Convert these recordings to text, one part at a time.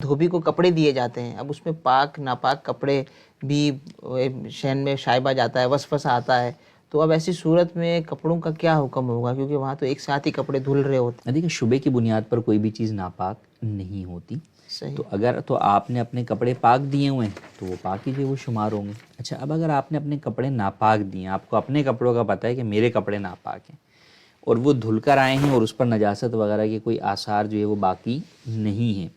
دھوبی کو کپڑے دیے جاتے ہیں، اب اس میں پاک ناپاک کپڑے بھی شین میں شائبہ جاتا ہے، وسوسہ آتا ہے، تو اب ایسی صورت میں کپڑوں کا کیا حکم ہوگا؟ کیونکہ وہاں تو ایک ساتھ ہی کپڑے دھل رہے ہوتے دیکھیں شبے کی بنیاد پر کوئی بھی چیز ناپاک نہیں ہوتی. ہیں. صحیح. تو اگر تو آپ نے اپنے کپڑے پاک دیے ہوئے ہیں تو وہ پاک ہی جو ہے وہ شمار ہوں گے. اچھا اب اگر آپ نے اپنے کپڑے ناپاک دیے ہیں، آپ کو اپنے کپڑوں کا پتہ ہے کہ میرے کپڑے ناپاک ہیں اور وہ دھل کر آئے ہیں اور اس پر نجاست وغیرہ کے کوئی آثار جو ہے وہ باقی نہیں ہیں،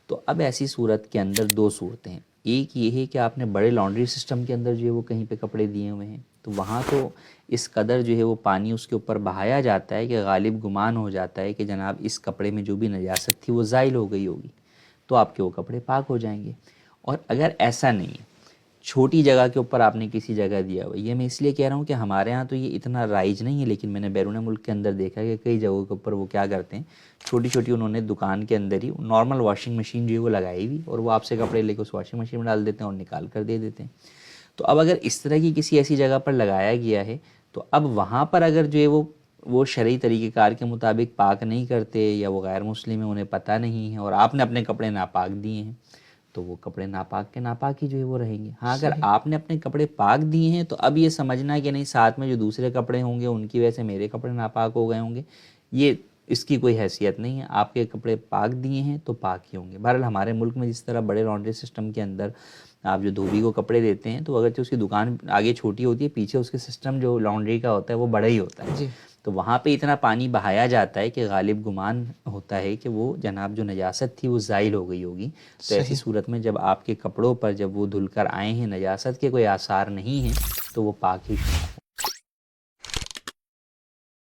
تو اب ایسی صورت کے اندر دو صورتیں ہیں. ایک یہ ہے کہ آپ نے بڑے لانڈری سسٹم کے اندر جو ہے وہ کہیں پہ کپڑے دیے ہوئے ہیں، تو وہاں تو اس قدر جو ہے وہ پانی اس کے اوپر بہایا جاتا ہے کہ غالب گمان ہو جاتا ہے کہ جناب اس کپڑے میں جو بھی نجاست تھی وہ زائل ہو گئی ہوگی، تو آپ کے وہ کپڑے پاک ہو جائیں گے. اور اگر ایسا نہیں ہے، چھوٹی جگہ کے اوپر آپ نے کسی جگہ دیا ہوا، یہ میں اس لیے کہہ رہا ہوں کہ ہمارے ہاں تو یہ اتنا رائج نہیں ہے، لیکن میں نے بیرون ملک کے اندر دیکھا کہ کئی جگہوں کے اوپر وہ کیا کرتے ہیں، چھوٹی چھوٹی انہوں نے دکان کے اندر ہی نارمل واشنگ مشین جو ہے وہ لگائی ہوئی، اور وہ آپ سے کپڑے لے کے اس واشنگ مشین میں ڈال دیتے ہیں اور نکال کر دے دیتے ہیں. تو اب اگر اس طرح کی کسی ایسی جگہ پر لگایا گیا ہے تو اب وہاں پر اگر جو ہے وہ شرعی طریقہ کار کے مطابق پاک نہیں کرتے یا وہ غیر مسلم ہیں، انہیں پتہ نہیں ہے، اور آپ نے اپنے کپڑے ناپاک دیے ہیں، تو وہ کپڑے ناپاک کے ناپاک ہی جو ہے وہ رہیں گے. ہاں اگر آپ نے اپنے کپڑے پاک دیے ہیں تو اب یہ سمجھنا کہ نہیں ساتھ میں جو دوسرے کپڑے ہوں گے ان کی وجہ سے میرے کپڑے ناپاک ہو گئے ہوں گے، یہ اس کی کوئی حیثیت نہیں ہے. آپ کے کپڑے پاک دیے ہیں تو پاک ہی ہوں گے. بہرحال ہمارے ملک میں جس طرح بڑے لانڈری سسٹم کے اندر آپ جو دھوبی کو کپڑے دیتے ہیں تو اگرچہ اس کی دکان آگے چھوٹی ہوتی ہے، پیچھے اس کے سسٹم جو لانڈری کا ہوتا ہے وہ بڑا ہی ہوتا ہے، جی. تو وہاں پہ اتنا پانی بہایا جاتا ہے کہ غالب گمان ہوتا ہے کہ وہ جناب جو نجاست تھی وہ زائل ہو گئی ہوگی. تو ایسی صحیح. صورت میں جب آپ کے کپڑوں پر جب وہ دھل کر آئے ہیں، نجاست کے کوئی آثار نہیں ہیں، تو وہ پاک ہی شمار ہوں.